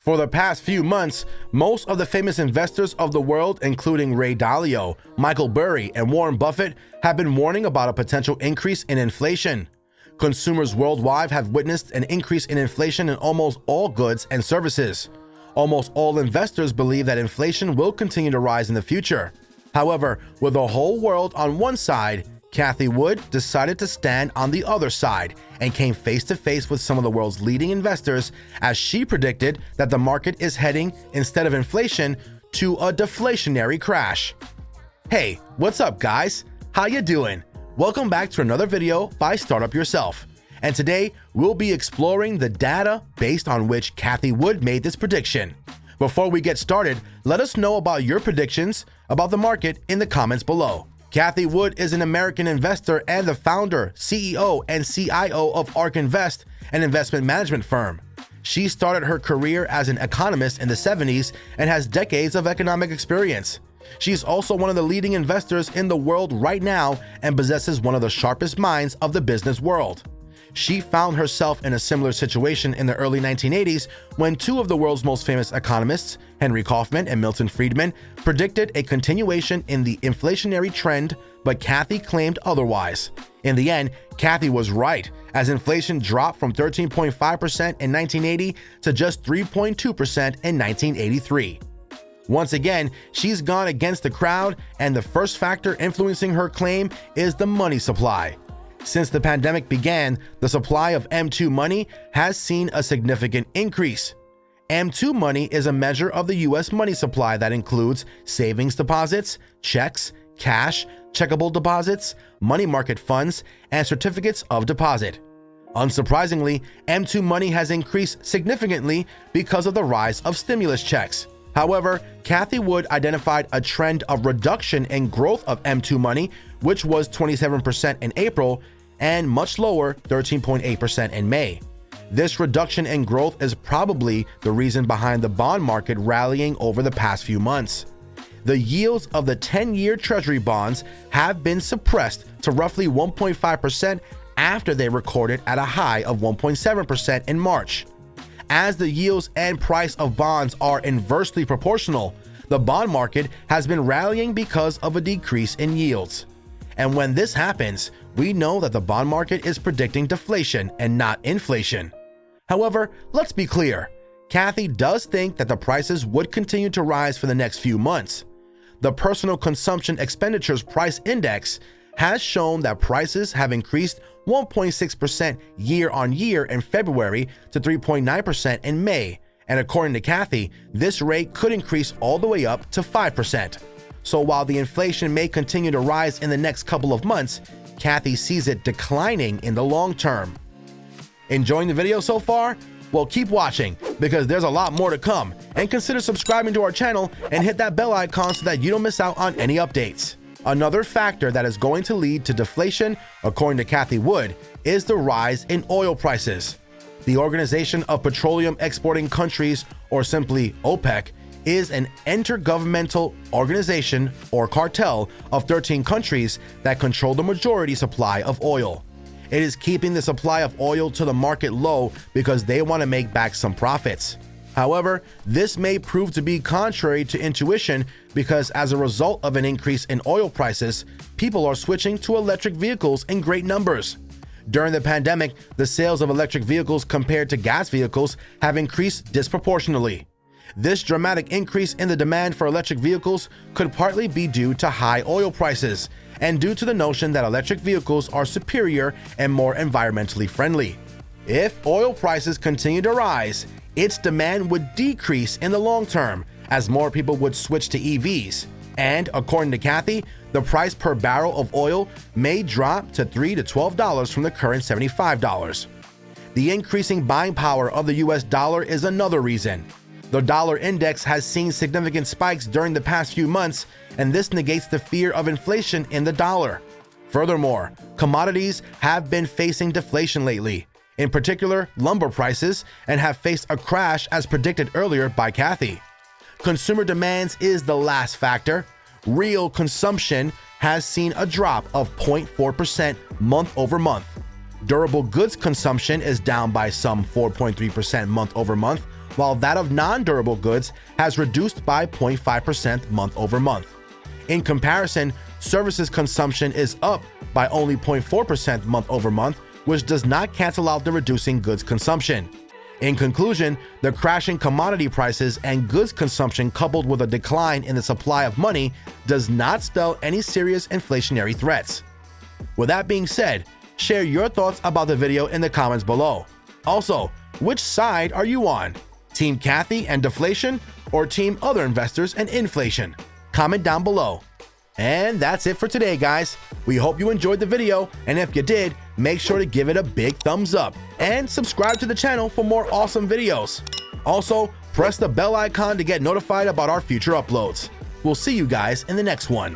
For the past few months, most of the famous investors of the world, including Ray Dalio, Michael Burry, and Warren Buffett, have been warning about a potential increase in inflation. Consumers worldwide have witnessed an increase in inflation in almost all goods and services. Almost all investors believe that inflation will continue to rise in the future. However, with the whole world on one side, Cathie Wood decided to stand on the other side and came face to face with some of the world's leading investors as she predicted that the market is heading, instead of inflation, to a deflationary crash. Hey, what's up guys? How you doing? Welcome back to another video by Startup Yourself. And today we'll be exploring the data based on which Cathie Wood made this prediction. Before we get started, let us know about your predictions about the market in the comments below. Cathie Wood is an American investor and the founder, CEO, and CIO of ARK Invest, an investment management firm. She started her career as an economist in the 70s and has decades of economic experience. She's also one of the leading investors in the world right now and possesses one of the sharpest minds of the business world. She found herself in a similar situation in the early 1980s when two of the world's most famous economists, Henry Kaufman and Milton Friedman, predicted a continuation in the inflationary trend, but Cathie claimed otherwise. In the end, Cathie was right, as inflation dropped from 13.5% in 1980 to just 3.2% in 1983. Once again, she's gone against the crowd, and the first factor influencing her claim is the money supply. Since the pandemic began, the supply of M2 money has seen a significant increase. M2 money is a measure of the US money supply that includes savings deposits, checks, cash, checkable deposits, money market funds, and certificates of deposit. Unsurprisingly, M2 money has increased significantly because of the rise of stimulus checks. However, Cathie Wood identified a trend of reduction in growth of M2 money, which was 27% in April and much lower, 13.8% in May. This reduction in growth is probably the reason behind the bond market rallying over the past few months. The yields of the 10-year Treasury bonds have been suppressed to roughly 1.5% after they recorded at a high of 1.7% in March. As the yields and price of bonds are inversely proportional, the bond market has been rallying because of a decrease in yields. And when this happens, we know that the bond market is predicting deflation and not inflation. However, let's be clear, Cathie does think that the prices would continue to rise for the next few months. The Personal Consumption Expenditures Price Index has shown that prices have increased 1.6% year on year in February to 3.9% in May, and according to Cathie, this rate could increase all the way up to 5%. So while the inflation may continue to rise in the next couple of months, Cathie sees it declining in the long term. Enjoying the video so far? Well, keep watching because there's a lot more to come, and consider subscribing to our channel and hit that bell icon so that you don't miss out on any updates. Another factor that is going to lead to deflation, according to Cathie Wood, is the rise in oil prices. The Organization of Petroleum Exporting Countries, or simply OPEC, is an intergovernmental organization or cartel of 13 countries that control the majority supply of oil. It is keeping the supply of oil to the market low because they want to make back some profits. However, this may prove to be contrary to intuition because as a result of an increase in oil prices, people are switching to electric vehicles in great numbers. During the pandemic, the sales of electric vehicles compared to gas vehicles have increased disproportionately. This dramatic increase in the demand for electric vehicles could partly be due to high oil prices and due to the notion that electric vehicles are superior and more environmentally friendly. If oil prices continue to rise, its demand would decrease in the long term as more people would switch to EVs. And according to Cathie, the price per barrel of oil may drop to $3 to $12 from the current $75. The increasing buying power of the US dollar is another reason. The dollar index has seen significant spikes during the past few months, and this negates the fear of inflation in the dollar. Furthermore, commodities have been facing deflation lately, in particular lumber prices, and have faced a crash as predicted earlier by Cathie. Consumer demands is the last factor. Real consumption has seen a drop of 0.4% month over month. Durable goods consumption is down by some 4.3% month over month, while that of non-durable goods has reduced by 0.5% month over month. In comparison, services consumption is up by only 0.4% month over month, which does not cancel out the reducing goods consumption. In conclusion, the crashing commodity prices and goods consumption coupled with a decline in the supply of money does not spell any serious inflationary threats. With that being said, share your thoughts about the video in the comments below. Also, which side are you on? Team Cathie and deflation or team other investors and inflation? Comment down below. And that's it for today, guys. We hope you enjoyed the video, and if you did, make sure to give it a big thumbs up and subscribe to the channel for more awesome videos. Also, press the bell icon to get notified about our future uploads. We'll see you guys in the next one.